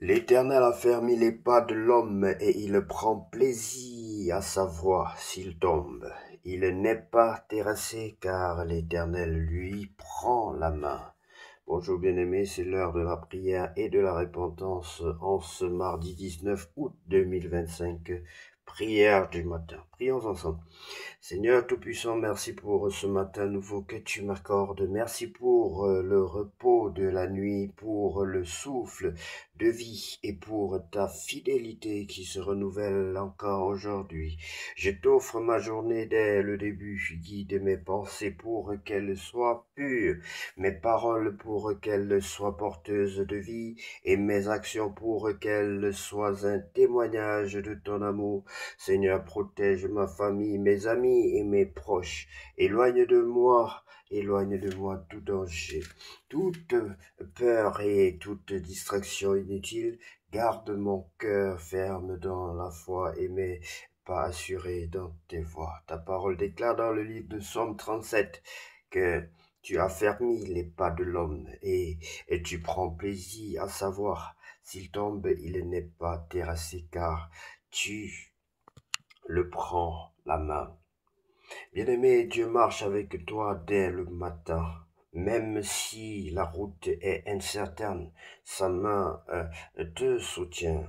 L'Éternel a fermé les pas de l'homme et il prend plaisir à savoir s'il tombe. Il n'est pas terrassé car l'Éternel lui prend la main. Bonjour bien-aimés, c'est l'heure de la prière et de la repentance en ce mardi 19 août 2025. Prière du matin. Prions ensemble. Seigneur Tout-Puissant, merci pour ce matin nouveau que tu m'accordes. Merci pour le repos de la nuit, pour le souffle de vie et pour ta fidélité qui se renouvelle encore aujourd'hui. Je t'offre ma journée dès le début. Guide mes pensées pour qu'elles soient pures, mes paroles pour qu'elles soient porteuses de vie et mes actions pour qu'elles soient un témoignage de ton amour. Seigneur, protège ma famille, mes amis et mes proches. Éloigne de moi tout danger, toute peur et toute distraction inutile. Garde mon cœur ferme dans la foi et mes pas assurés dans tes voies. Ta parole déclare dans le livre de Psaume 37 que tu as fermé les pas de l'homme et tu prends plaisir à savoir s'il tombe, il n'est pas terrassé car tu le prend la main. Bien-aimé, Dieu marche avec toi dès le matin. Même si la route est incertaine, sa main te soutient.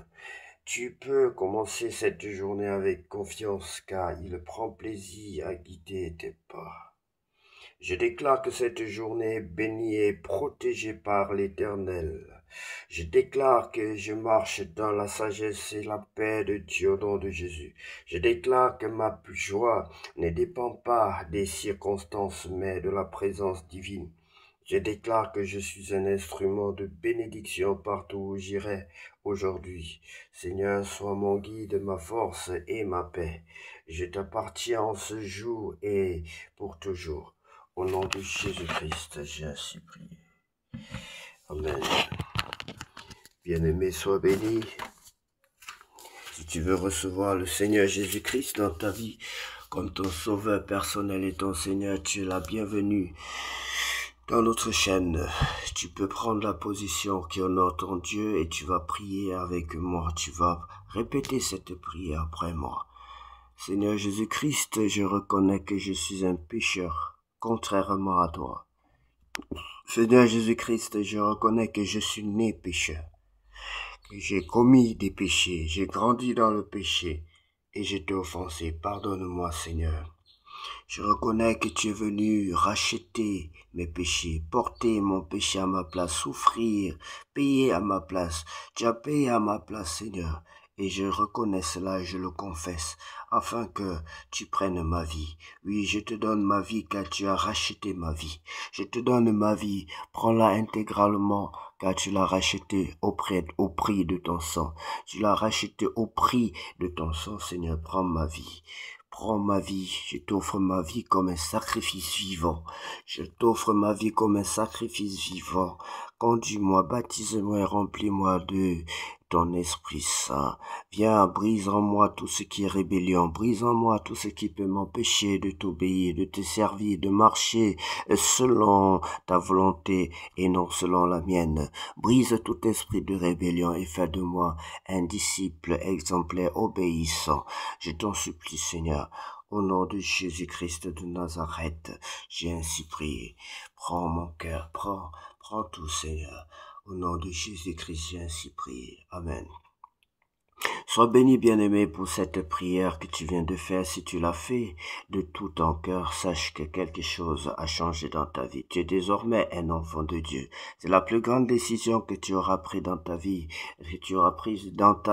Tu peux commencer cette journée avec confiance car il prend plaisir à guider tes pas. Je déclare que cette journée est bénie et protégée par l'Éternel. Je déclare que je marche dans la sagesse et la paix de Dieu au nom de Jésus. Je déclare que ma joie ne dépend pas des circonstances, mais de la présence divine. Je déclare que je suis un instrument de bénédiction partout où j'irai aujourd'hui. Seigneur, sois mon guide, ma force et ma paix. Je t'appartiens en ce jour et pour toujours. Au nom de Jésus-Christ, j'ai ainsi prié. Amen. Bien-aimé, sois béni. Si tu veux recevoir le Seigneur Jésus-Christ dans ta vie, comme ton sauveur personnel et ton Seigneur, tu es la bienvenue dans notre chaîne. Tu peux prendre la position qui honore ton Dieu et tu vas prier avec moi. Tu vas répéter cette prière après moi. Seigneur Jésus-Christ, je reconnais que je suis un pécheur, contrairement à toi. Seigneur Jésus-Christ, je reconnais que je suis né pécheur, que j'ai commis des péchés, j'ai grandi dans le péché et j'ai été offensé. Pardonne-moi, Seigneur. Je reconnais que tu es venu racheter mes péchés, porter mon péché à ma place, souffrir, payer à ma place. Tu as payé à ma place, Seigneur. Et je reconnais cela et je le confesse, afin que tu prennes ma vie. Oui, je te donne ma vie car tu as racheté ma vie. Je te donne ma vie, prends-la intégralement car tu l'as racheté au prix de ton sang. Tu l'as racheté au prix de ton sang, Seigneur, prends ma vie. Prends ma vie, je t'offre ma vie comme un sacrifice vivant. Je t'offre ma vie comme un sacrifice vivant. Conduis-moi, baptise-moi et remplis-moi de ton Esprit Saint. Viens, brise en moi tout ce qui est rébellion. Brise en moi tout ce qui peut m'empêcher de t'obéir, de te servir, de marcher selon ta volonté et non selon la mienne. Brise tout esprit de rébellion et fais de moi un disciple exemplaire obéissant. Je t'en supplie, Seigneur, au nom de Jésus-Christ de Nazareth, j'ai ainsi prié. Prends mon cœur, prends tout, Seigneur. Au nom de Jésus-Christ, j'ai ainsi prié. Amen. Sois béni, bien-aimé, pour cette prière que tu viens de faire. Si tu l'as fait de tout ton cœur, sache que quelque chose a changé dans ta vie. Tu es désormais un enfant de Dieu. C'est la plus grande décision que tu auras prise dans ta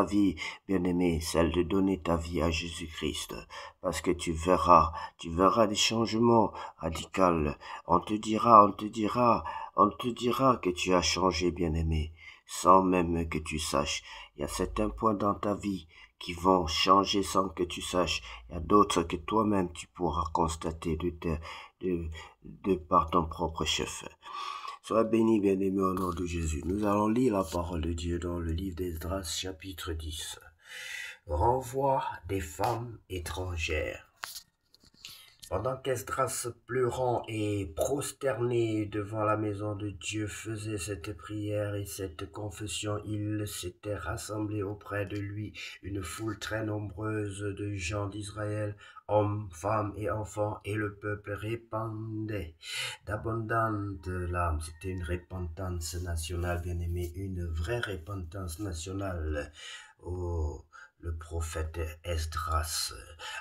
vie, bien-aimé, celle de donner ta vie à Jésus-Christ. Parce que tu verras des changements radicaux. On te dira que tu as changé, bien-aimé, sans même que tu saches. Il y a certains points dans ta vie qui vont changer sans que tu saches. Il y a d'autres que toi-même tu pourras constater de par ton propre chef. Sois béni, bien-aimé, au nom de Jésus. Nous allons lire la parole de Dieu dans le livre d'Esdras, chapitre 10. Renvoi des femmes étrangères. Pendant qu'Esdras, pleurant et prosterné devant la maison de Dieu, faisait cette prière et cette confession, il s'était rassemblé auprès de lui une foule très nombreuse de gens d'Israël, hommes, femmes et enfants, et le peuple répandait d'abondantes larmes. C'était une repentance nationale, bien-aimé, une vraie repentance nationale. Oh, le prophète Esdras.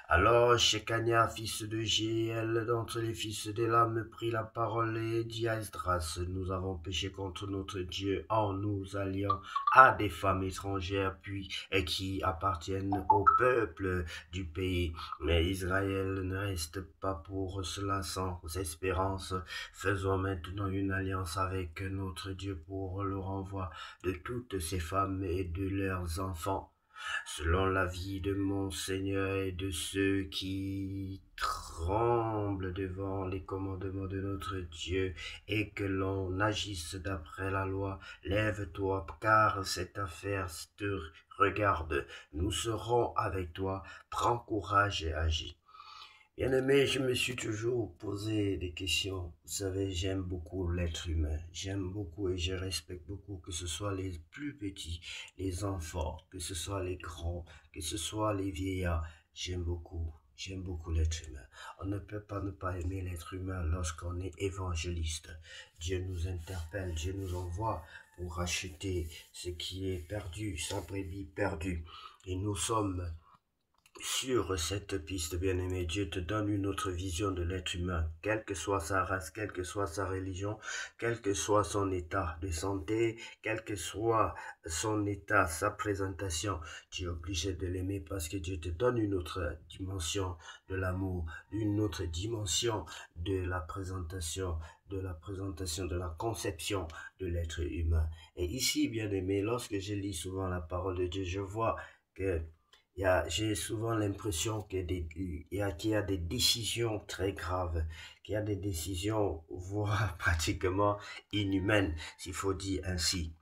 Alors Shekania, fils de Jéel, d'entre les fils d'Élam, prit la parole et dit à Esdras, nous avons péché contre notre Dieu en nous alliant à des femmes étrangères, puis et qui appartiennent au peuple du pays. Mais Israël ne reste pas pour cela sans espérance. Faisons maintenant une alliance avec notre Dieu pour le renvoi de toutes ces femmes et de leurs enfants selon l'avis de mon Seigneur et de ceux qui tremblent devant les commandements de notre Dieu, et que l'on agisse d'après la loi. Lève-toi, car cette affaire te regarde. Nous serons avec toi. Prends courage et agis. Bien-aimé, je me suis toujours posé des questions. Vous savez, j'aime beaucoup l'être humain. J'aime beaucoup et je respecte beaucoup, que ce soit les plus petits, les enfants, que ce soit les grands, que ce soit les vieillards. J'aime beaucoup. J'aime beaucoup l'être humain. On ne peut pas ne pas aimer l'être humain lorsqu'on est évangéliste. Dieu nous interpelle, Dieu nous envoie pour racheter ce qui est perdu, sa brebis perdue. Et nous sommes sur cette piste, bien-aimé. Dieu te donne une autre vision de l'être humain, quelle que soit sa race, quelle que soit sa religion, quel que soit son état de santé, quel que soit son état, sa présentation. Tu es obligé de l'aimer parce que Dieu te donne une autre dimension de l'amour, une autre dimension de la présentation, de la conception de l'être humain. Et ici, bien-aimé, lorsque je lis souvent la parole de Dieu, je vois que j'ai souvent l'impression qu'il y a des décisions très graves, qu'il y a des décisions, voire pratiquement inhumaines, s'il faut dire ainsi.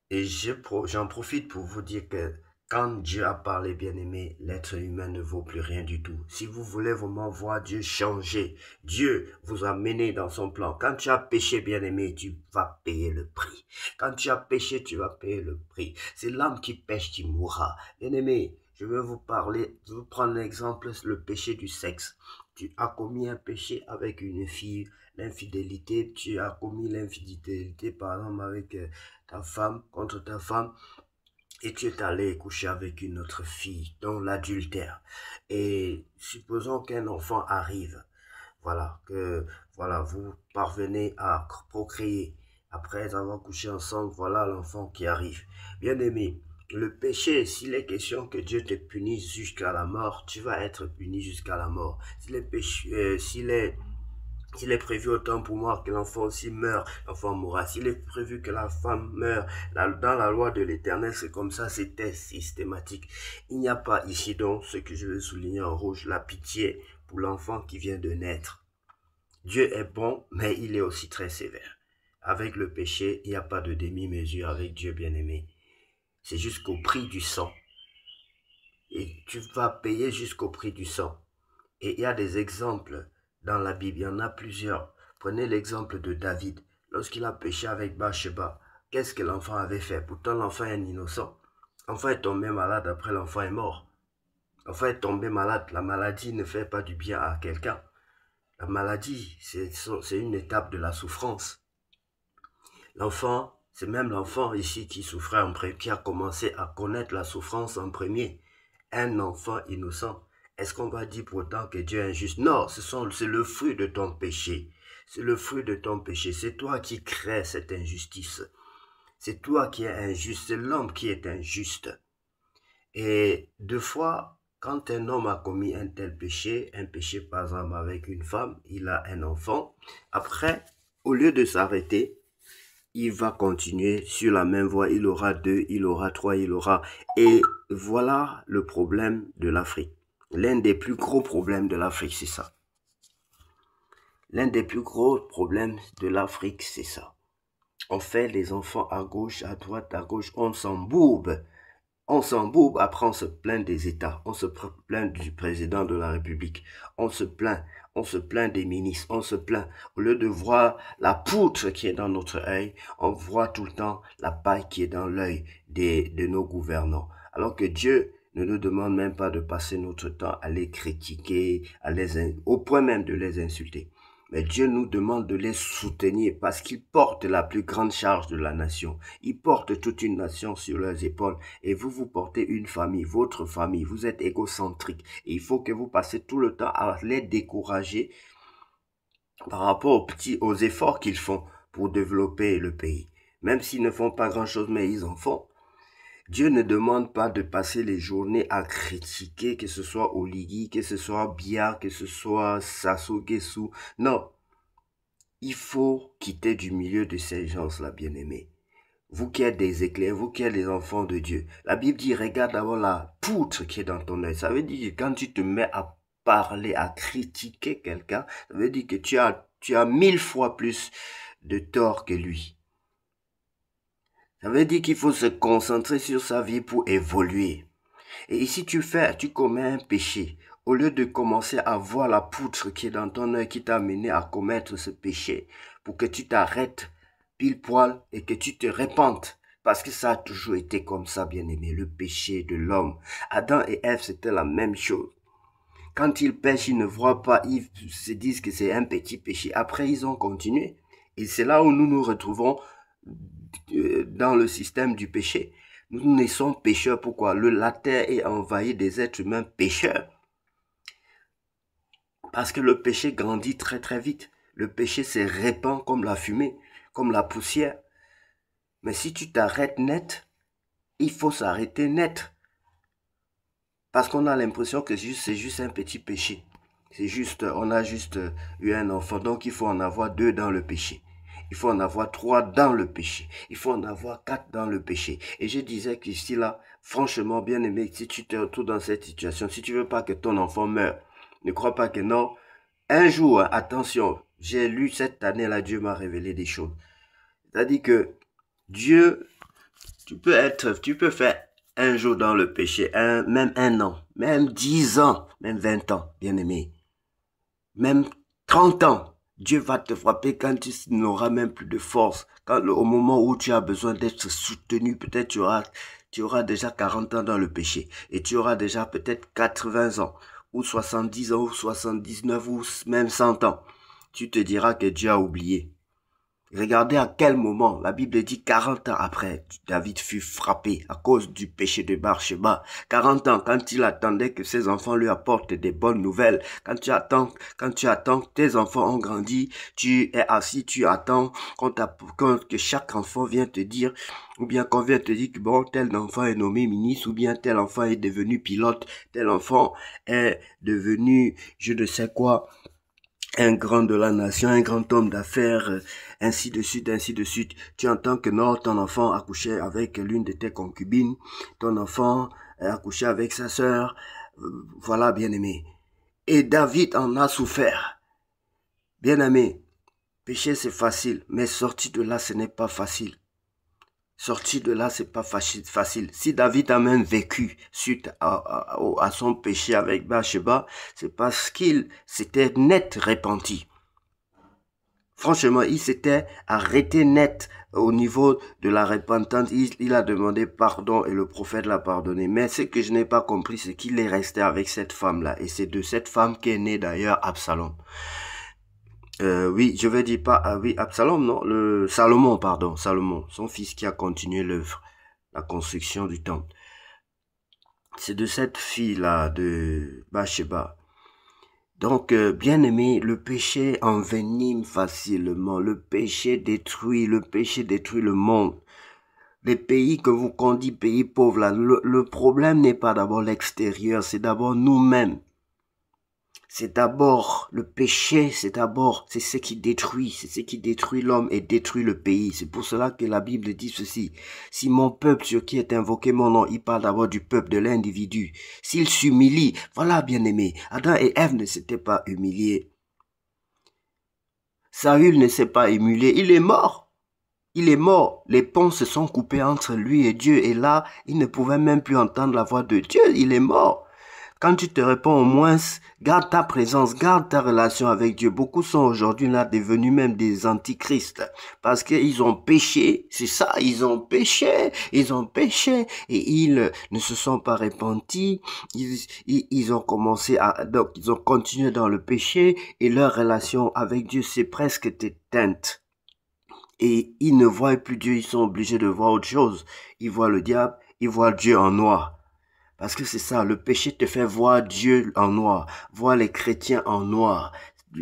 Et j'en profite pour vous dire que quand Dieu a parlé, bien-aimé, l'être humain ne vaut plus rien du tout. Si vous voulez vraiment voir Dieu changer, Dieu vous a mené dans son plan. Quand tu as péché, bien-aimé, tu vas payer le prix. Quand tu as péché, tu vas payer le prix. C'est l'homme qui pêche qui mourra. Bien-aimé, je vais vous parler, je vais vous prendre l'exemple, le péché du sexe. Tu as commis un péché avec une fille, l'infidélité, tu as commis l'infidélité, par exemple, avec ta femme, contre ta femme, et tu es allé coucher avec une autre fille, dont l'adultère. Et supposons qu'un enfant arrive, voilà, vous parvenez à procréer. Après avoir couché ensemble, voilà l'enfant qui arrive. Bien-aimé, le péché, s'il est question que Dieu te punisse jusqu'à la mort, tu vas être puni jusqu'à la mort. S'il est prévu autant pour moi que l'enfant aussi meurt, l'enfant mourra. S'il est prévu que la femme meurt, dans la loi de l'Éternel, c'est comme ça, c'était systématique. Il n'y a pas ici donc, ce que je veux souligner en rouge, la pitié pour l'enfant qui vient de naître. Dieu est bon, mais il est aussi très sévère. Avec le péché, il n'y a pas de demi-mesure avec Dieu bien-aimé. C'est jusqu'au prix du sang. Et tu vas payer jusqu'au prix du sang. Et il y a des exemples dans la Bible, il y en a plusieurs. Prenez l'exemple de David. Lorsqu'il a péché avec Bathsheba, qu'est-ce que l'enfant avait fait? Pourtant, l'enfant est un innocent. L'enfant est tombé malade, après l'enfant est mort. L'enfant est tombé malade. La maladie ne fait pas du bien à quelqu'un. La maladie, c'est une étape de la souffrance. L'enfant, c'est même l'enfant ici qui souffrait en premier, qui a commencé à connaître la souffrance en premier. Un enfant innocent. Est-ce qu'on va dire pourtant que Dieu est injuste? Non, c'est le fruit de ton péché. C'est le fruit de ton péché. C'est toi qui crées cette injustice. C'est toi qui es injuste. C'est l'homme qui est injuste. Et deux fois, quand un homme a commis un tel péché, un péché par exemple avec une femme, il a un enfant, après, au lieu de s'arrêter, il va continuer sur la même voie, il aura 2, il aura 3, il aura... Et voilà le problème de l'Afrique. L'un des plus gros problèmes de l'Afrique, c'est ça. L'un des plus gros problèmes de l'Afrique, c'est ça. On fait les enfants à gauche, à droite, à gauche, on s'embourbe. On s'embourbe, après on se plaint des États, on se plaint du président de la République, on se plaint des ministres, on se plaint. Au lieu de voir la poutre qui est dans notre œil, on voit tout le temps la paille qui est dans l'œil de nos gouvernants. Alors que Dieu ne nous demande même pas de passer notre temps à les critiquer, au point même de les insulter. Mais Dieu nous demande de les soutenir parce qu'ils portent la plus grande charge de la nation. Ils portent toute une nation sur leurs épaules et vous portez une famille, votre famille. Vous êtes égocentrique et il faut que vous passez tout le temps à les décourager par rapport aux efforts qu'ils font pour développer le pays. Même s'ils ne font pas grand-chose, mais ils en font. Dieu ne demande pas de passer les journées à critiquer, que ce soit Oligui, que ce soit Bia, que ce soit Sassou Nguesso. Non, il faut quitter du milieu de ces gens-là, bien-aimés. Vous qui êtes des éclairs, vous qui êtes les enfants de Dieu. La Bible dit, regarde d'abord la poutre qui est dans ton œil. Ça veut dire que quand tu te mets à parler, à critiquer quelqu'un, ça veut dire que tu as 1000 fois plus de tort que lui. Ça veut dire qu'il faut se concentrer sur sa vie pour évoluer. Et ici, tu commets un péché. Au lieu de commencer à voir la poutre qui est dans ton œil qui t'a amené à commettre ce péché, pour que tu t'arrêtes pile poil et que tu te répandes. Parce que ça a toujours été comme ça, bien-aimé, le péché de l'homme. Adam et Ève, c'était la même chose. Quand ils pêchent, ils ne voient pas, ils se disent que c'est un petit péché. Après, ils ont continué. Et c'est là où nous nous retrouvons dans le système du péché. Nous naissons pécheurs. Pourquoi? La terre est envahie des êtres humains pécheurs. Parce que le péché grandit très très vite. Le péché se répand comme la fumée, comme la poussière. Mais si tu t'arrêtes net, il faut s'arrêter net. Parce qu'on a l'impression que c'est juste un petit péché. C'est juste, on a juste eu un enfant. Donc il faut en avoir 2 dans le péché. Il faut en avoir 3 dans le péché. Il faut en avoir 4 dans le péché. Et je disais qu'ici là, franchement, bien aimé, si tu te retrouves dans cette situation, si tu veux pas que ton enfant meure, ne crois pas que non. Un jour, attention, j'ai lu cette année-là, Dieu m'a révélé des choses. C'est-à-dire que Dieu, tu peux faire un jour dans le péché, même 1 an, même 10 ans, même 20 ans, bien aimé. Même 30 ans. Dieu va te frapper quand tu n'auras même plus de force. Au moment où tu as besoin d'être soutenu, peut-être tu auras déjà 40 ans dans le péché. Et tu auras déjà peut-être 80 ans, ou 70 ans, ou 79, ou même 100 ans. Tu te diras que Dieu a oublié. Regardez à quel moment, la Bible dit 40 ans après, David fut frappé à cause du péché de Bathsheba. 40 ans, quand il attendait que ses enfants lui apportent des bonnes nouvelles. Quand tu attends que tes enfants ont grandi, tu es assis, tu attends que chaque enfant vienne te dire, ou bien qu'on vienne te dire que bon, tel enfant est nommé ministre, ou bien tel enfant est devenu pilote, tel enfant est devenu je ne sais quoi, un grand de la nation, un grand homme d'affaires, ainsi de suite, ainsi de suite. Tu entends que non, ton enfant a couché avec l'une de tes concubines, ton enfant a couché avec sa sœur, voilà, bien-aimé. Et David en a souffert. Bien-aimé, pécher c'est facile, mais sortir de là, ce n'est pas facile. Sortir de là, c'est pas facile. Si David a même vécu suite à son péché avec Bathsheba, c'est parce qu'il s'était net repenti. Franchement, il s'était arrêté net au niveau de la repentance. Il a demandé pardon et le prophète l'a pardonné. Mais ce que je n'ai pas compris, c'est qu'il est resté avec cette femme-là. Et c'est de cette femme qu'est né d'ailleurs Absalom. Oui, je vais dire pas, oui, Absalom, non, Salomon, pardon, Salomon, son fils qui a continué l'œuvre, la construction du temple. C'est de cette fille-là, de Bathsheba. Donc, bien aimé, le péché envenime facilement, le péché détruit le monde. Les pays qu'on dit pays pauvres, là, le problème n'est pas d'abord l'extérieur, c'est d'abord nous-mêmes. C'est d'abord le péché, c'est ce qui détruit l'homme et détruit le pays. C'est pour cela que la Bible dit ceci. Si mon peuple sur qui est invoqué mon nom, il parle d'abord du peuple de l'individu. S'il s'humilie, voilà bien aimé. Adam et Ève ne s'étaient pas humiliés. Saül ne s'est pas humilié, il est mort. Il est mort. Les ponts se sont coupés entre lui et Dieu. Et là, il ne pouvait même plus entendre la voix de Dieu. Il est mort. Quand tu te réponds au moins, garde ta présence, garde ta relation avec Dieu. Beaucoup sont aujourd'hui là devenus même des antichrists parce qu'ils ont péché. C'est ça, ils ont péché et ils ne se sont pas repentis. Ils ont commencé donc ils ont continué dans le péché et leur relation avec Dieu s'est presque éteinte. Et ils ne voient plus Dieu, ils sont obligés de voir autre chose. Ils voient le diable, ils voient Dieu en noir. Parce que c'est ça, le péché te fait voir Dieu en noir, voir les chrétiens en noir.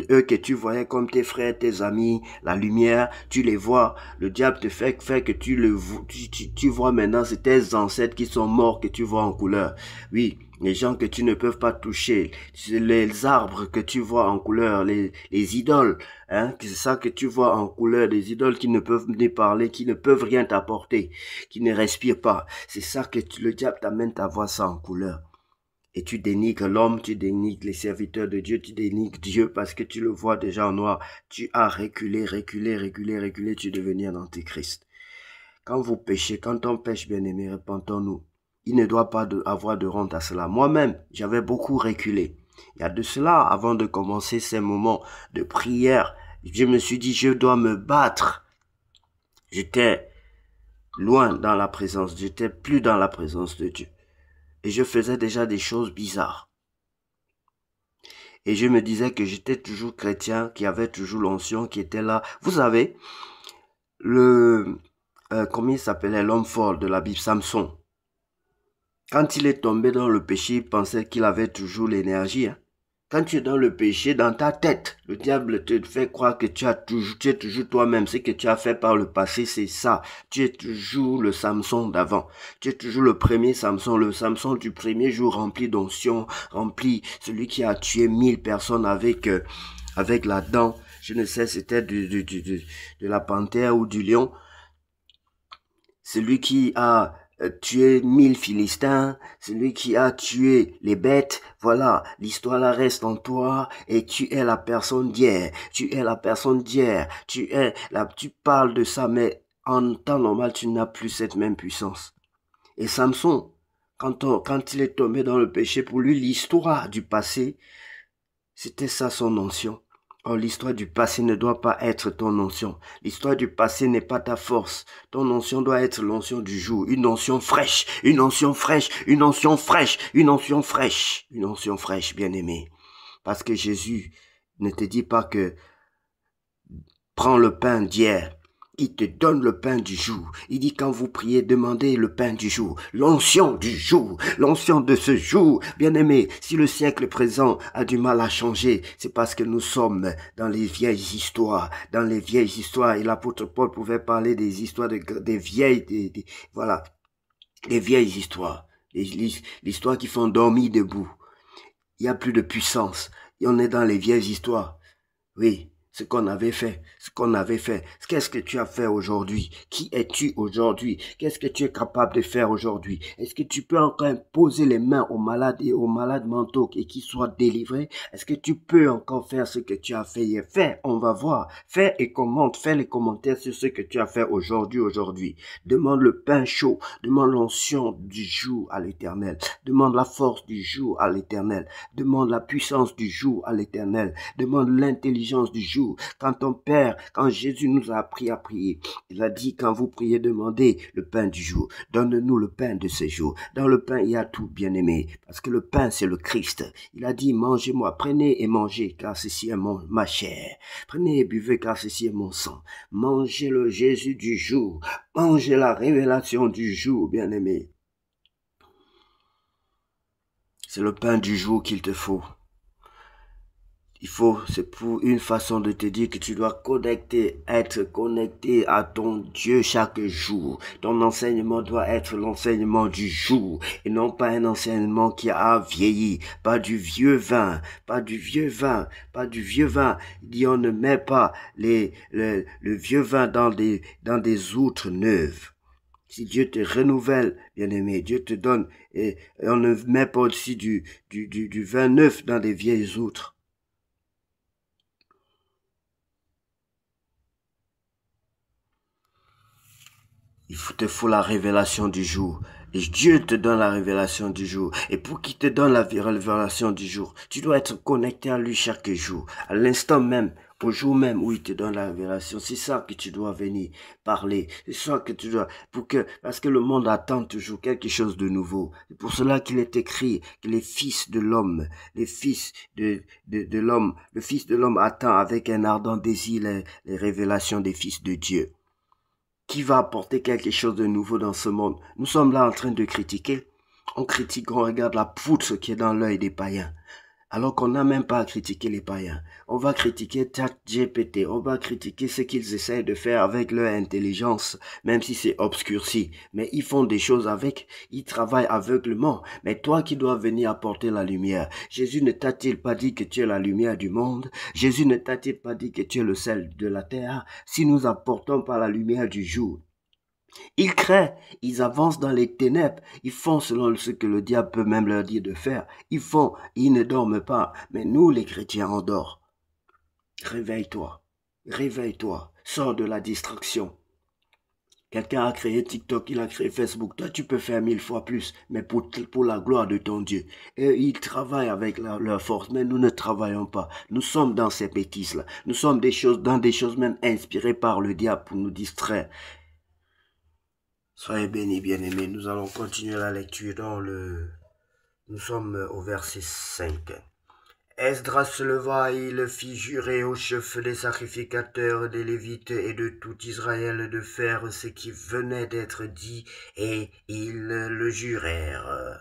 Eux que tu voyais comme tes frères, tes amis, la lumière, tu les vois. Le diable te fait que tu vois maintenant, c'est tes ancêtres qui sont morts que tu vois en couleur. Oui, les gens que tu ne peux pas toucher, les arbres que tu vois en couleur, les idoles, hein, c'est ça que tu vois en couleur, des idoles qui ne peuvent ni parler, qui ne peuvent rien t'apporter, qui ne respirent pas. C'est ça que le diable t'amène à voir ça en couleur. Et tu dénigres l'homme, tu dénigres les serviteurs de Dieu, tu dénigres Dieu parce que tu le vois déjà en noir. Tu as reculé, tu es devenu un antéchrist. Quand vous péchez, quand on pêche, bien-aimé, repentons-nous. Il ne doit pas avoir de honte à cela. Moi-même, j'avais beaucoup reculé. Il y a de cela, avant de commencer ces moments de prière, je me suis dit, je dois me battre. J'étais loin dans la présence, j'étais plus dans la présence de Dieu. Et je faisais déjà des choses bizarres. Et je me disais que j'étais toujours chrétien, qui avait toujours l'onction, qui était là. Vous savez, comment il s'appelait, l'homme fort de la Bible, Samson. Quand il est tombé dans le péché, il pensait qu'il avait toujours l'énergie. Hein. Quand tu es dans le péché, dans ta tête, le diable te fait croire que tu es toujours toi-même. Ce que tu as fait par le passé, c'est ça. Tu es toujours le Samson d'avant. Tu es toujours le premier Samson, le Samson du premier jour rempli d'onction, rempli, celui qui a tué 1000 personnes avec la dent. Je ne sais, c'était de la panthère ou du lion. Celui qui a tué 1000 Philistins, celui qui a tué les bêtes, voilà, l'histoire là reste en toi et tu es la personne d'hier, tu es la personne d'hier, tu parles de ça, mais en temps normal, tu n'as plus cette même puissance. Et Samson, quand il est tombé dans le péché, pour lui, l'histoire du passé, c'était ça son onction. Or, l'histoire du passé ne doit pas être ton onction. L'histoire du passé n'est pas ta force. Ton onction doit être l'onction du jour. Une onction fraîche, une onction fraîche, une onction fraîche, une onction fraîche, une onction fraîche, bien-aimé. Parce que Jésus ne te dit pas que prends le pain d'hier. Il te donne le pain du jour. Il dit quand vous priez, demandez le pain du jour, l'onction du jour, l'onction de ce jour. Bien-aimé, si le siècle présent a du mal à changer, c'est parce que nous sommes dans les vieilles histoires. Dans les vieilles histoires, et l'apôtre Paul pouvait parler des histoires des vieilles, voilà, des vieilles histoires. L'histoire qui font dormir debout. Il n'y a plus de puissance. Et on est dans les vieilles histoires. Oui, ce qu'on avait fait, ce qu'on avait fait. Qu'est-ce que tu as fait aujourd'hui? Qui es-tu aujourd'hui? Qu'est-ce que tu es capable de faire aujourd'hui? Est-ce que tu peux encore imposer les mains aux malades et aux malades mentaux et qu'ils soient délivrés? Est-ce que tu peux encore faire ce que tu as fait hier? Fais, on va voir. Fais et commente, fais les commentaires sur ce que tu as fait aujourd'hui. Demande le pain chaud, demande l'onction du jour à l'Éternel. Demande la force du jour à l'Éternel. Demande la puissance du jour à l'Éternel. Demande l'intelligence du jour. Quand ton Père, quand Jésus nous a appris à prier, il a dit quand vous priez, demandez le pain du jour. Donne-nous le pain de ce jour. Dans le pain, il y a tout, bien-aimé, parce que le pain, c'est le Christ. Il a dit, mangez-moi, prenez et mangez, car ceci est ma chair. Prenez et buvez, car ceci est mon sang. Mangez le Jésus du jour. Mangez la révélation du jour, bien-aimé. C'est le pain du jour qu'il te faut. C'est pour une façon de te dire que tu dois être connecté à ton Dieu chaque jour. Ton enseignement doit être l'enseignement du jour et non pas un enseignement qui a vieilli. Pas du vieux vin, pas du vieux vin, pas du vieux vin. Il dit on ne met pas le vieux vin dans des outres neuves. Si Dieu te renouvelle, bien-aimé, Dieu te donne, et on ne met pas aussi du vin neuf dans des vieilles outres. te faut la révélation du jour. Et Dieu te donne la révélation du jour. Et pour qu'il te donne la révélation du jour, tu dois être connecté à lui chaque jour. À l'instant même, au jour même où il te donne la révélation. C'est ça que tu dois venir parler. C'est ça que tu dois, parce que le monde attend toujours quelque chose de nouveau. C'est pour cela qu'il est écrit que les fils de l'homme, les fils de l'homme, le fils de l'homme attend avec un ardent désir les révélations des fils de Dieu. Qui va apporter quelque chose de nouveau dans ce monde? Nous sommes là en train de critiquer. On critique, on regarde la poutre qui est dans l'œil des païens. Alors qu'on n'a même pas à critiquer les païens. On va critiquer ChatGPT, on va critiquer ce qu'ils essayent de faire avec leur intelligence, même si c'est obscurci. Mais ils font des choses avec, ils travaillent aveuglement. Mais toi qui dois venir apporter la lumière, Jésus ne t'a-t-il pas dit que tu es la lumière du monde? Jésus ne t'a-t-il pas dit que tu es le sel de la terre? Si nous apportons pas la lumière du jour, ils créent, ils avancent dans les ténèbres, ils font selon ce que le diable peut même leur dire de faire. Ils font, ils ne dorment pas. Mais nous, les chrétiens, on dort. Réveille-toi, réveille-toi, sors de la distraction. Quelqu'un a créé TikTok, il a créé Facebook. Toi, tu peux faire 1000 fois plus, mais pour la gloire de ton Dieu. Et ils travaillent avec leur force, mais nous ne travaillons pas. Nous sommes dans ces bêtises-là. Nous sommes dans des choses même inspirées par le diable pour nous distraire. Soyez bénis, bien-aimés. Nous allons continuer la lecture nous sommes au verset 5. Esdras se leva et il fit jurer aux chefs des sacrificateurs, des Lévites et de tout Israël de faire ce qui venait d'être dit, et ils le jurèrent.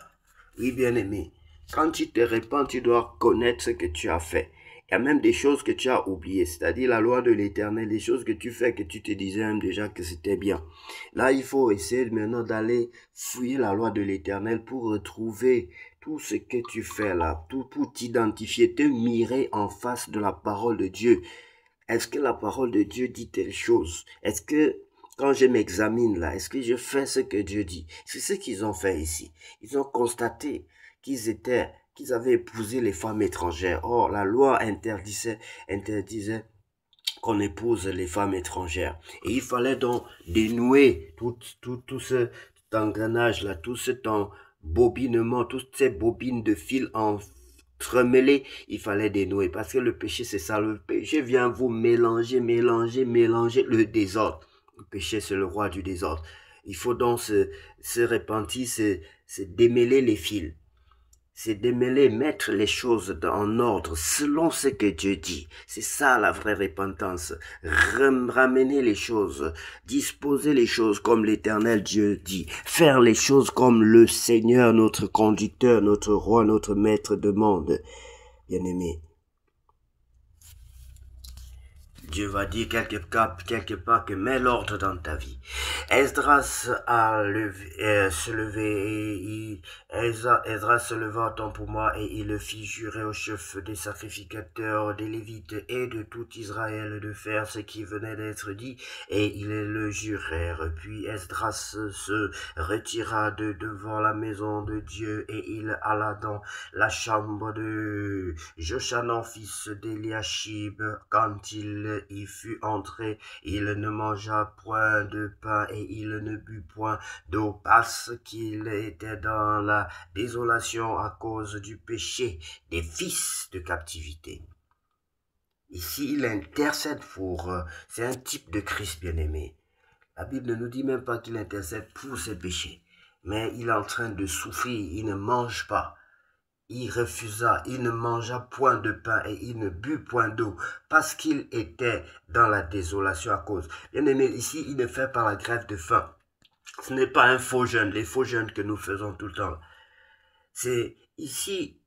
Oui, bien-aimé, quand tu te répands, tu dois connaître ce que tu as fait. Il y a même des choses que tu as oubliées, c'est-à-dire la loi de l'Éternel, des choses que tu fais que tu te disais même déjà que c'était bien. Là, il faut essayer maintenant d'aller fouiller la loi de l'Éternel pour retrouver tout ce que tu fais là, tout pour t'identifier, te mirer en face de la parole de Dieu. Est-ce que la parole de Dieu dit telle chose? Est-ce que quand je m'examine là, est-ce que je fais ce que Dieu dit? C'est ce qu'ils ont fait ici. Ils ont constaté qu'ils avaient épousé les femmes étrangères. Or, la loi interdisait qu'on épouse les femmes étrangères. Et il fallait donc dénouer tout ce engrenage là, tout cet embobinement, toutes ces bobines de fil entremêlées, il fallait dénouer. Parce que le péché, c'est ça. Le péché vient vous mélanger le désordre. Le péché, c'est le roi du désordre. Il faut donc se repentir, se démêler les fils. C'est démêler, mettre les choses en ordre selon ce que Dieu dit. C'est ça la vraie repentance. Ramener les choses, disposer les choses comme l'Éternel Dieu dit. Faire les choses comme le Seigneur, notre conducteur, notre roi, notre maître demande. Bien-aimé, Dieu va dire quelque part que mets l'ordre dans ta vie. Esdras se levé et Esdras se leva en temps pour moi et il le fit jurer au chef des sacrificateurs, des Lévites et de tout Israël de faire ce qui venait d'être dit et ils le jurèrent. Puis Esdras se retira de devant la maison de Dieu et il alla dans la chambre de Jochanan, fils d'Eliashib. Quand il y fut entré, il ne mangea point de pain et il ne but point d'eau parce qu'il était dans la désolation à cause du péché des fils de captivité. Ici, il intercède c'est un type de Christ bien-aimé. La Bible ne nous dit même pas qu'il intercède pour ses péchés, mais il est en train de souffrir, il ne mange pas. Il refusa, il ne mangea point de pain et il ne but point d'eau, parce qu'il était dans la désolation à cause. Bien aimé, ici, il ne fait pas la grève de faim. Ce n'est pas un faux jeûne, les faux jeûnes que nous faisons tout le temps. C'est ici,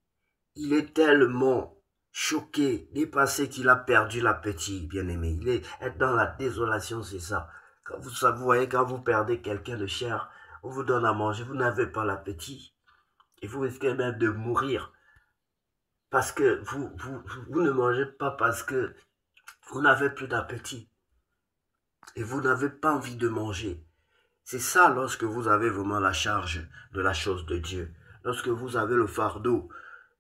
il est tellement choqué, dépassé qu'il a perdu l'appétit, bien aimé. Il est être dans la désolation, c'est ça. Quand vous voyez, quand vous perdez quelqu'un de cher, on vous donne à manger, vous n'avez pas l'appétit. Et vous risquez même de mourir. Parce que vous ne mangez pas parce que vous n'avez plus d'appétit. Et vous n'avez pas envie de manger. C'est ça lorsque vous avez vraiment la charge de la chose de Dieu. Lorsque vous avez le fardeau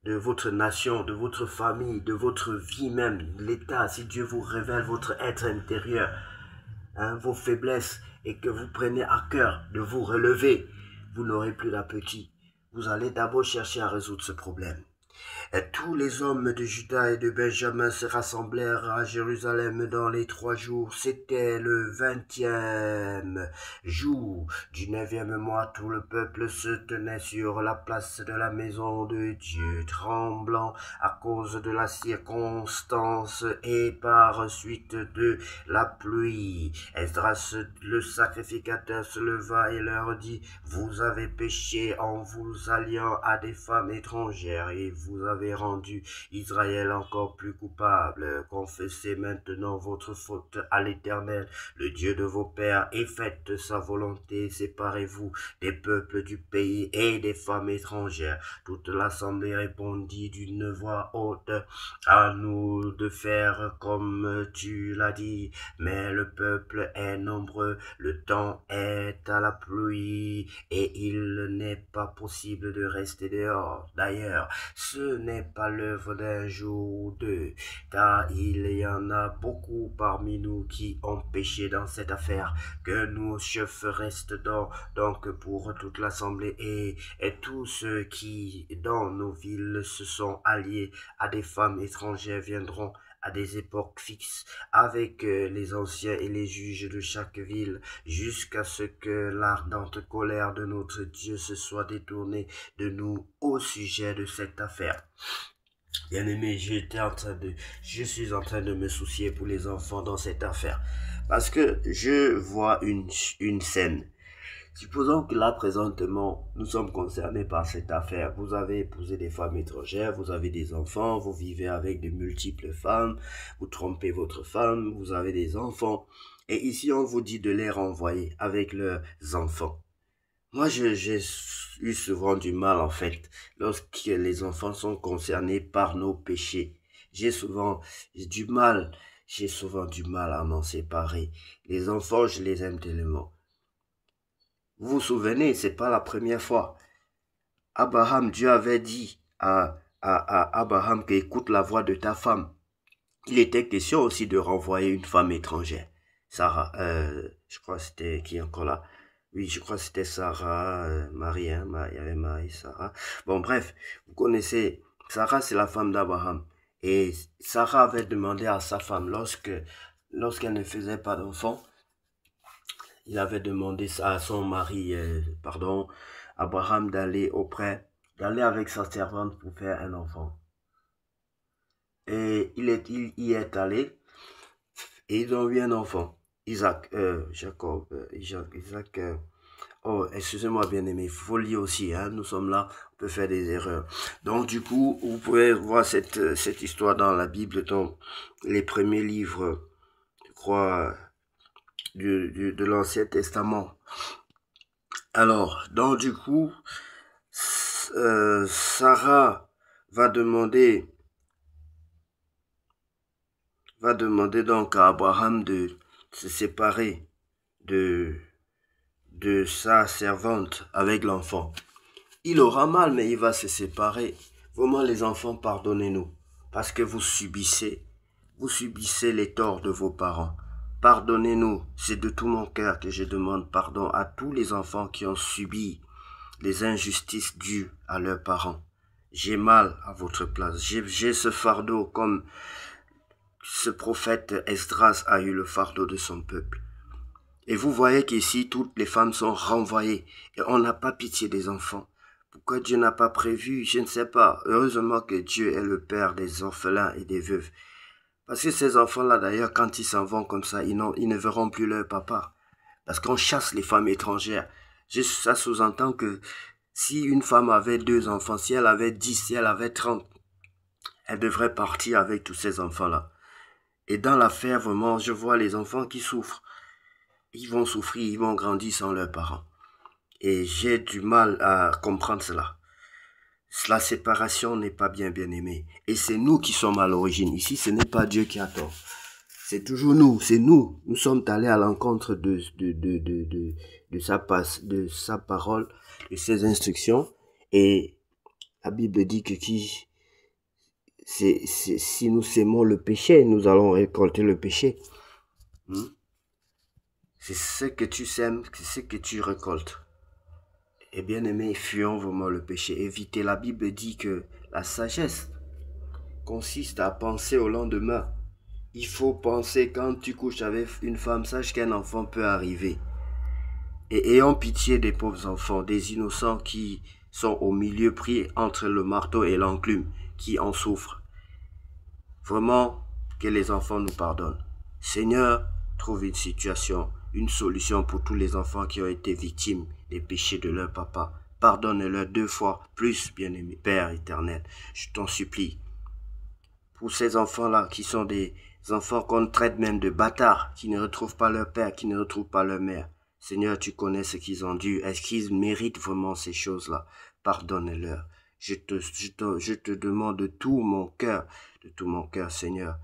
de votre nation, de votre famille, de votre vie même, l'état, si Dieu vous révèle votre être intérieur, vos faiblesses, et que vous prenez à cœur de vous relever, vous n'aurez plus d'appétit. Vous allez d'abord chercher à résoudre ce problème. Et tous les hommes de Juda et de Benjamin se rassemblèrent à Jérusalem dans les 3 jours. C'était le 20e jour du 9e mois. Tout le peuple se tenait sur la place de la maison de Dieu, tremblant à cause de la circonstance et par suite de la pluie. Esdras, le sacrificateur, se leva et leur dit: vous avez péché en vous alliant à des femmes étrangères et vous avez rendu Israël encore plus coupable. Confessez maintenant votre faute à l'Éternel, le Dieu de vos pères, et faites sa volonté. Séparez-vous des peuples du pays et des femmes étrangères. Toute l'assemblée répondit d'une voix haute: à nous de faire comme tu l'as dit. Mais le peuple est nombreux, le temps est à la pluie, et il n'est pas possible de rester dehors. D'ailleurs, ce n'est pas l'œuvre d'un jour ou deux, car il y en a beaucoup parmi nous qui ont péché dans cette affaire. Que nos chefs restent donc pour toute l'assemblée et tous ceux qui, dans nos villes, se sont alliés à des femmes étrangères viendront à des époques fixes avec les anciens et les juges de chaque ville, jusqu'à ce que l'ardente colère de notre Dieu se soit détournée de nous au sujet de cette affaire. Bien-aimé, je suis en train de me soucier pour les enfants dans cette affaire, parce que je vois une scène. Supposons que là, présentement, nous sommes concernés par cette affaire. Vous avez épousé des femmes étrangères, vous avez des enfants, vous vivez avec de multiples femmes, vous trompez votre femme, vous avez des enfants. Et ici, on vous dit de les renvoyer avec leurs enfants. Moi, j'ai eu souvent du mal, en fait, lorsque les enfants sont concernés par nos péchés. J'ai souvent du mal à m'en séparer. Les enfants, je les aime tellement. Vous vous souvenez, c'est pas la première fois. Abraham, Dieu avait dit à Abraham qu'écoute la voix de ta femme. Il était question aussi de renvoyer une femme étrangère. Sarah, je crois que c'était qui encore là? Oui, je crois que c'était Sarah, Marie, il y avait Marie, Sarah. Bon, bref, vous connaissez, Sarah c'est la femme d'Abraham. Et Sarah avait demandé à sa femme, lorsqu'elle ne faisait pas d'enfant, il avait demandé à son mari, Abraham, d'aller avec sa servante pour faire un enfant. Et il y est allé, et ils ont eu un enfant, Isaac, excusez-moi bien aimé, il faut lire aussi, hein, nous sommes là, on peut faire des erreurs. Donc du coup, vous pouvez voir cette histoire dans la Bible, dans les premiers livres, je crois, de l'Ancien Testament. Alors, donc du coup, Sarah va demander donc à Abraham de se séparer de sa servante avec l'enfant. Il aura mal, mais il va se séparer. Vraiment, les enfants, pardonnez-nous, parce que vous subissez les torts de vos parents. Pardonnez-nous, c'est de tout mon cœur que je demande pardon à tous les enfants qui ont subi les injustices dues à leurs parents. J'ai mal à votre place. J'ai ce fardeau comme ce prophète Esdras a eu le fardeau de son peuple. Et vous voyez qu'ici, toutes les femmes sont renvoyées et on n'a pas pitié des enfants. Pourquoi Dieu n'a pas prévu? Je ne sais pas. Heureusement que Dieu est le père des orphelins et des veuves. Parce que ces enfants-là, d'ailleurs, quand ils s'en vont comme ça, ils ne verront plus leur papa. Parce qu'on chasse les femmes étrangères. Ça sous-entend que si une femme avait 2 enfants, si elle avait 10, si elle avait 30, elle devrait partir avec tous ces enfants-là. Et dans l'affaire, vraiment, je vois les enfants qui souffrent. Ils vont souffrir, ils vont grandir sans leurs parents. Et j'ai du mal à comprendre cela. La séparation n'est pas bien aimée. Et c'est nous qui sommes à l'origine. Ici, ce n'est pas Dieu qui a tort. C'est toujours nous, c'est nous. Nous sommes allés à l'encontre de sa parole, de ses instructions. Et la Bible dit que si nous sémons le péché, nous allons récolter le péché. C'est ce que tu sèmes, c'est ce que tu récoltes. Et bien aimé, fuyons vraiment le péché. Évitez. La Bible dit que la sagesse consiste à penser au lendemain. Il faut penser quand tu couches avec une femme, sache qu'un enfant peut arriver. Et ayons pitié des pauvres enfants, des innocents qui sont au milieu pris entre le marteau et l'enclume, qui en souffrent. Vraiment, que les enfants nous pardonnent. Seigneur, trouve une situation, une solution pour tous les enfants qui ont été victimes des péchés de leur papa. Pardonne-leur 2 fois plus, bien-aimé Père éternel. Je t'en supplie. Pour ces enfants-là, qui sont des enfants qu'on traite même de bâtards, qui ne retrouvent pas leur père, qui ne retrouvent pas leur mère. Seigneur, tu connais ce qu'ils ont dû. Est-ce qu'ils méritent vraiment ces choses-là? Pardonne-leur. Je te demande de tout mon cœur, Seigneur.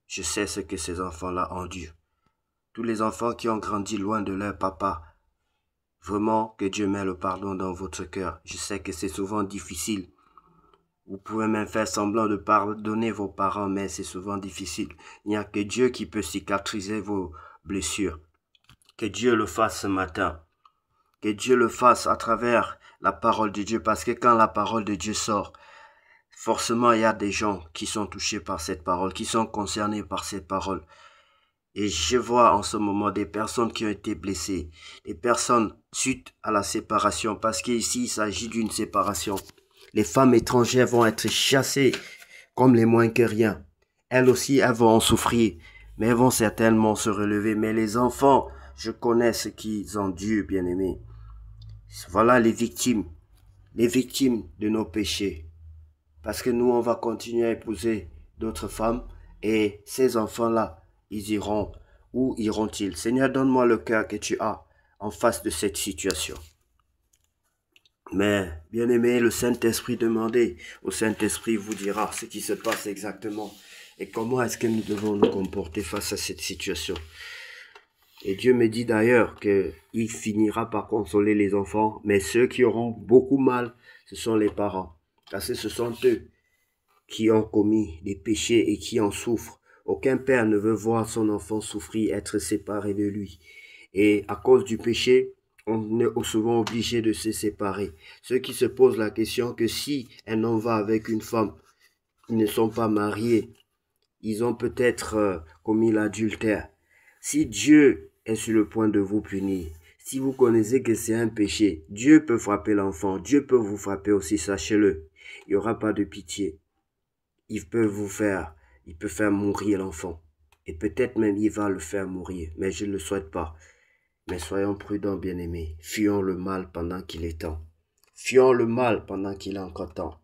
Je sais ce que ces enfants-là ont dû. Tous les enfants qui ont grandi loin de leur papa, vraiment que Dieu mette le pardon dans votre cœur. Je sais que c'est souvent difficile. Vous pouvez même faire semblant de pardonner vos parents, mais c'est souvent difficile. Il n'y a que Dieu qui peut cicatriser vos blessures. Que Dieu le fasse ce matin. Que Dieu le fasse à travers la parole de Dieu, parce que quand la parole de Dieu sort, forcément il y a des gens qui sont touchés par cette parole, qui sont concernés par cette parole. Et je vois en ce moment des personnes qui ont été blessées, des personnes suite à la séparation, parce qu'ici il s'agit d'une séparation. Les femmes étrangères vont être chassées comme les moins que rien. Elles aussi, elles vont en souffrir, mais elles vont certainement se relever. Mais les enfants, je connais ce qu'ils ont dû, bien-aimés. Voilà les victimes de nos péchés. Parce que nous, on va continuer à épouser d'autres femmes et ces enfants-là, ils iront. Où iront-ils? Seigneur, donne-moi le cœur que tu as en face de cette situation. Mais, bien-aimé, le Saint-Esprit, demandez au Saint-Esprit vous dira ce qui se passe exactement et comment est-ce que nous devons nous comporter face à cette situation. Et Dieu me dit d'ailleurs qu'il finira par consoler les enfants, mais ceux qui auront beaucoup mal, ce sont les parents. Parce que ce sont eux qui ont commis des péchés et qui en souffrent. Aucun père ne veut voir son enfant souffrir, être séparé de lui. Et à cause du péché, on est souvent obligé de se séparer. Ceux qui se posent la question que si un homme va avec une femme, ils ne sont pas mariés, ils ont peut-être commis l'adultère. Si Dieu est sur le point de vous punir, si vous connaissez que c'est un péché, Dieu peut frapper l'enfant, Dieu peut vous frapper aussi, sachez-le. Il n'y aura pas de pitié. Il peut faire mourir l'enfant. Et peut-être même il va le faire mourir, mais je ne le souhaite pas. Mais soyons prudents, bien-aimés. Fuyons le mal pendant qu'il est temps. Fuyons le mal pendant qu'il est encore temps.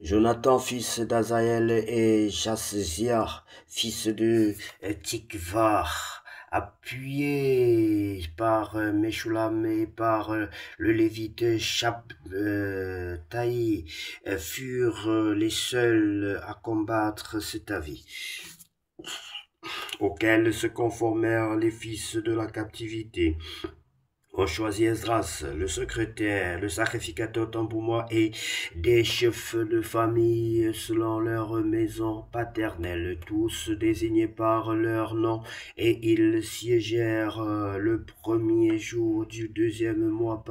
Jonathan, fils d'Azaël, et Jasziar, fils de Tikvar, appuyés par Meshulam et par le Lévite Shabtai, furent les seuls à combattre cet avis, auquel se conformèrent les fils de la captivité. On choisit Esdras, le secrétaire, le sacrificateur tambour et des chefs de famille selon leur maison paternelle, tous désignés par leur nom, et ils siégèrent le premier jour du 2e mois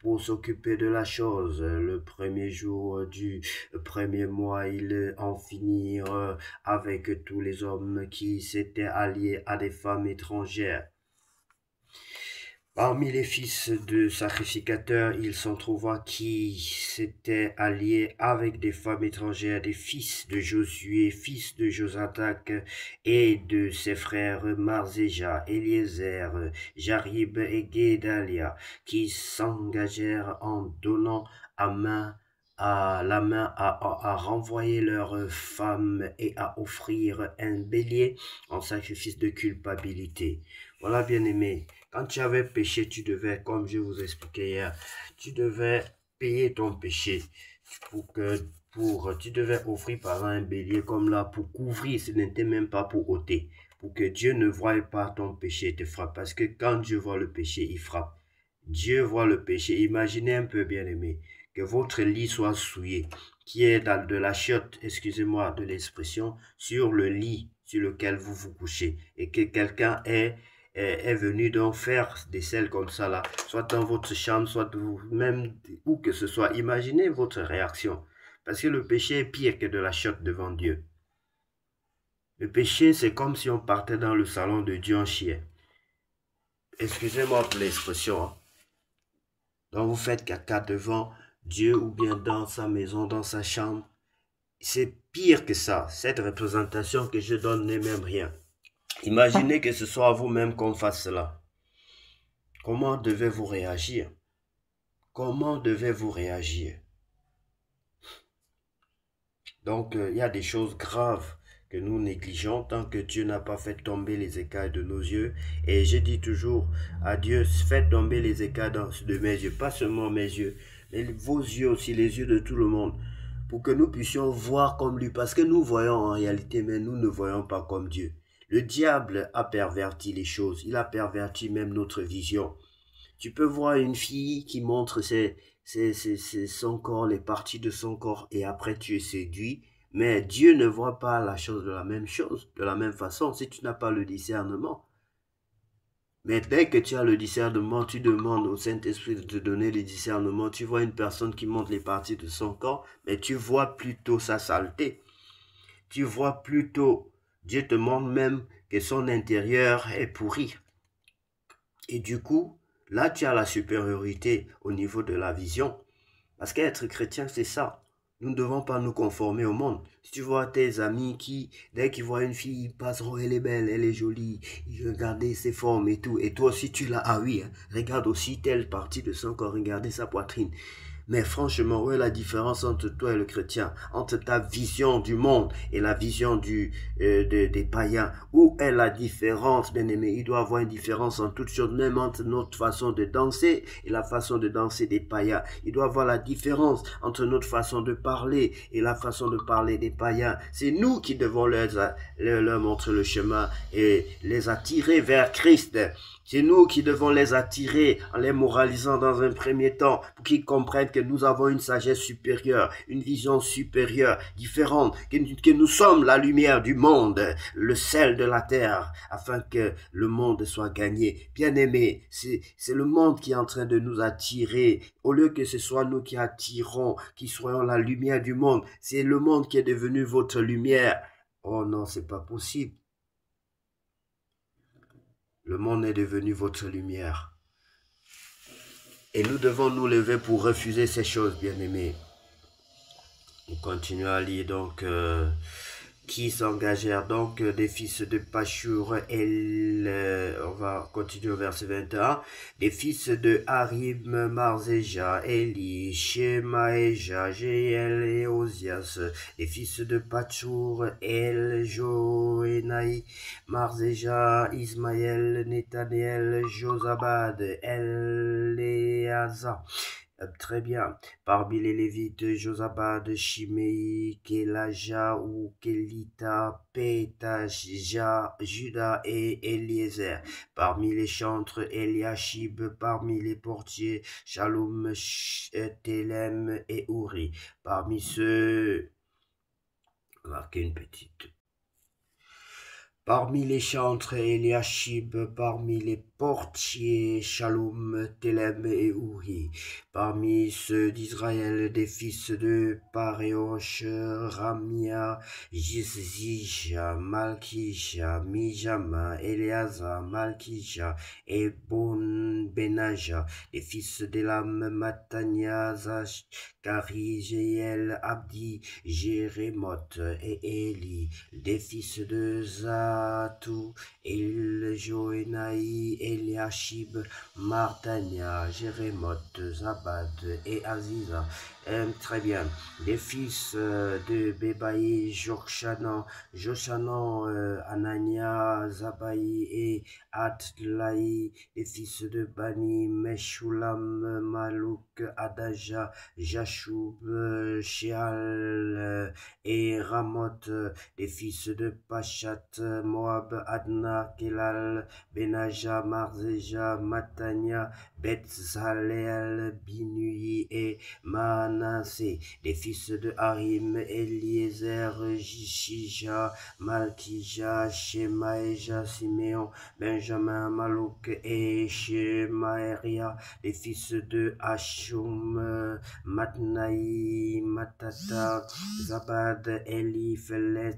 pour s'occuper de la chose. Le premier jour du 1er mois, ils en finirent avec tous les hommes qui s'étaient alliés à des femmes étrangères. Parmi les fils de sacrificateurs, il s'en trouva qui s'étaient alliés avec des femmes étrangères, des fils de Josué, fils de Josadak, et de ses frères Marzéja, Eliezer, Jarib et Guédalia, qui s'engagèrent en donnant la main à renvoyer leurs femmes et à offrir un bélier en sacrifice de culpabilité. Voilà, bien-aimés. Quand tu avais péché, tu devais, comme je vous expliquais hier, tu devais payer ton péché tu devais offrir par exemple un bélier comme là pour couvrir, ce n'était même pas pour ôter, pour que Dieu ne voie pas ton péché et te frappe. Parce que quand Dieu voit le péché, il frappe. Dieu voit le péché. Imaginez un peu, bien aimé, que votre lit soit souillé, qu'il y ait de la chiotte, excusez-moi de l'expression, sur le lit sur lequel vous vous couchez et que quelqu'un est venu donc faire des selles comme ça là, soit dans votre chambre, soit vous-même, où que ce soit. Imaginez votre réaction. Parce que le péché est pire que de la chotte devant Dieu. Le péché, c'est comme si on partait dans le salon de Dieu en chien. Excusez-moi pour l'expression. Hein. Donc vous faites caca devant Dieu ou bien dans sa maison, dans sa chambre. C'est pire que ça. Cette représentation que je donne n'est même rien. Imaginez que ce soit à vous-même qu'on fasse cela. Comment devez-vous réagir? Comment devez-vous réagir? Donc, il y a des choses graves que nous négligeons tant que Dieu n'a pas fait tomber les écailles de nos yeux. Et je dis toujours à Dieu, faites tomber les écailles de mes yeux, pas seulement mes yeux, mais vos yeux aussi, les yeux de tout le monde, pour que nous puissions voir comme lui, parce que nous voyons en réalité, mais nous ne voyons pas comme Dieu. Le diable a perverti les choses, il a perverti même notre vision. Tu peux voir une fille qui montre son corps, les parties de son corps, et après tu es séduit. Mais Dieu ne voit pas la chose, de la même façon, si tu n'as pas le discernement. Mais dès que tu as le discernement, tu demandes au Saint-Esprit de te donner le discernement. Tu vois une personne qui montre les parties de son corps, mais tu vois plutôt sa saleté. Tu vois plutôt, Dieu te montre même que son intérieur est pourri. Et du coup, là, tu as la supériorité au niveau de la vision. Parce qu'être chrétien, c'est ça. Nous ne devons pas nous conformer au monde. Si tu vois tes amis qui, dès qu'ils voient une fille, ils passent, oh, elle est belle, elle est jolie, regardez ses formes et tout. Et toi aussi, tu l'as, ah oui, hein, regarde aussi telle partie de son corps, regardez sa poitrine. Mais franchement, où est la différence entre toi et le chrétien? Entre ta vision du monde et la vision des païens? Où est la différence, bien-aimé? Il doit y avoir une différence en toutes choses, même entre notre façon de danser et la façon de danser des païens. Il doit y avoir la différence entre notre façon de parler et la façon de parler des païens. C'est nous qui devons leur montrer le chemin et les attirer vers Christ. C'est nous qui devons les attirer en les moralisant dans un premier temps pour qu'ils comprennent que nous avons une sagesse supérieure, une vision supérieure, différente, que nous sommes la lumière du monde, le sel de la terre, afin que le monde soit gagné. Bien-aimés, c'est le monde qui est en train de nous attirer. Au lieu que ce soit nous qui attirons, qui soyons la lumière du monde, c'est le monde qui est devenu votre lumière. Oh non, c'est pas possible. Le monde est devenu votre lumière. Et nous devons nous lever pour refuser ces choses, bien-aimés. On continue à lire donc qui s'engagèrent donc des fils de Pashur, on va continuer au verset 21, des fils de Harim, Marzéja, Eli, Shemaéja, Jéel et Ozias, des fils de Pachur, El, Joénaï, Marzéja, Ismaël, Netaniel, Josabad, Eléaza. Très bien. Parmi les Lévites, Josabad, Shimei, Kelaja ou Kelita, Pétaja, Juda et Eliezer. Parmi les chantres, Eliashib. Parmi les portiers, Shalom, Telem et Uri. Parmi ceux... Marquez une petite... Parmi les chantres, Eliashib, parmi les portiers, Shalom, Telem et Uri. Parmi ceux d'Israël, des fils de Paréosh, Ramia, Jizija, Malkija, Mijama, Eleazar, Malkija et Benaja. Les fils d'Elam, Matania, Zachari, Jéel, Abdi, Jérémoth et Eli. Des fils de Zatou, El Joénaï, Eliashib, Martania, Jérémoth, Zabad et Aziza. Très bien. Les fils de Bébaï, Joshanan, Anania, Zabaï et Atlaï. Les fils de Bani, Meshulam, Malouk, Adaja, Jashoub, Sheal et Ramoth. Les fils de Pachat, Moab, Adna, Kelal, Benaja, Marzéja, Matania, Betzalel, Binui et Manassé, les fils de Harim, Eliezer, Shija, Malkija, Shemaïja, Siméon, Benjamin, Malouk et Shemaïria, les fils de Hashum, Matnaï, Matata, Zabad, Eliphelet,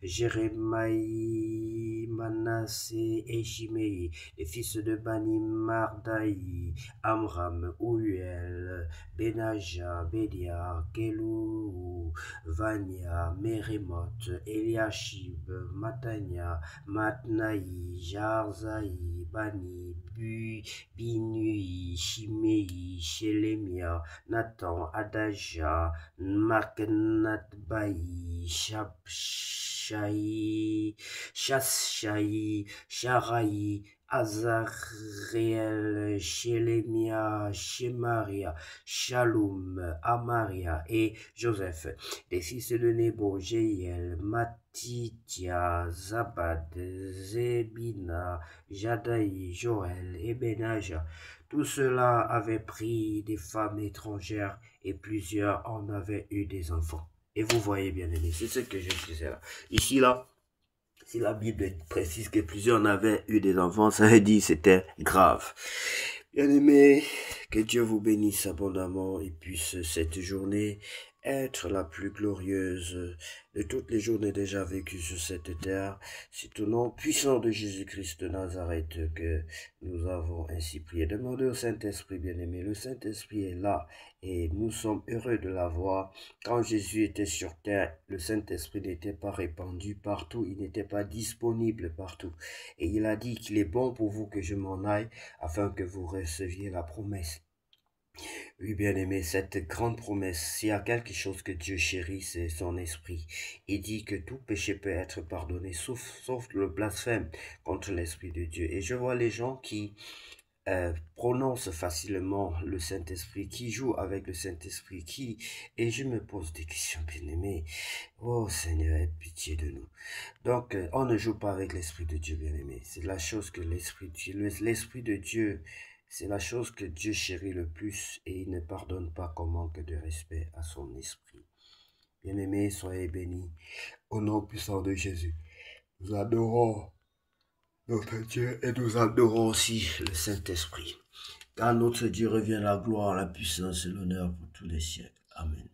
Jérémaï, Manassé et Shimei, les fils de Bani Mardaï, Amram, Uel, Benaja, Bédia, Kelou, Vania, Mérémoth, Eliashib, Matania, Matnaï, Jarzaï, Bani, Binui, Shimei, Shelemia, Nathan, Adaja, Maknatbaï, Shapshaï, Shashaï, Sharaï, Azariel, Shelemia, Shemaria, Shalom, Amaria et Joseph, les fils de Nebo, Jéiel, Matitia, Zabad, Zébina, Jadaï, Joël et Benaja. Tout cela avait pris des femmes étrangères et plusieurs en avaient eu des enfants. Et vous voyez bien aimé, c'est ce que je disais là. Ici là, si la Bible précise que plusieurs en avaient eu des enfants, ça veut dire que c'était grave. Bien aimé, que Dieu vous bénisse abondamment et puisse cette journée être la plus glorieuse de toutes les journées déjà vécues sur cette terre. C'est au nom puissant de Jésus-Christ de Nazareth que nous avons ainsi prié. Demandez au Saint-Esprit, bien-aimé. Le Saint-Esprit est là et nous sommes heureux de l'avoir. Quand Jésus était sur terre, le Saint-Esprit n'était pas répandu partout, il n'était pas disponible partout. Et il a dit qu'il est bon pour vous que je m'en aille afin que vous receviez la promesse. Oui, bien-aimé, cette grande promesse, s'il y a quelque chose que Dieu chérit, c'est son esprit. Il dit que tout péché peut être pardonné, sauf le blasphème contre l'esprit de Dieu. Et je vois les gens qui prononcent facilement le Saint-Esprit, qui jouent avec le Saint-Esprit, et je me pose des questions, bien-aimé. Oh Seigneur, aie pitié de nous. Donc, on ne joue pas avec l'Esprit de Dieu, bien-aimé. C'est la chose que l'Esprit de Dieu, c'est la chose que Dieu chérit le plus et il ne pardonne pas comme manque de respect à son esprit. Bien-aimés, soyez bénis au nom puissant de Jésus. Nous adorons notre Dieu et nous adorons aussi le Saint-Esprit. Car notre Dieu revient la gloire, la puissance et l'honneur pour tous les siècles. Amen.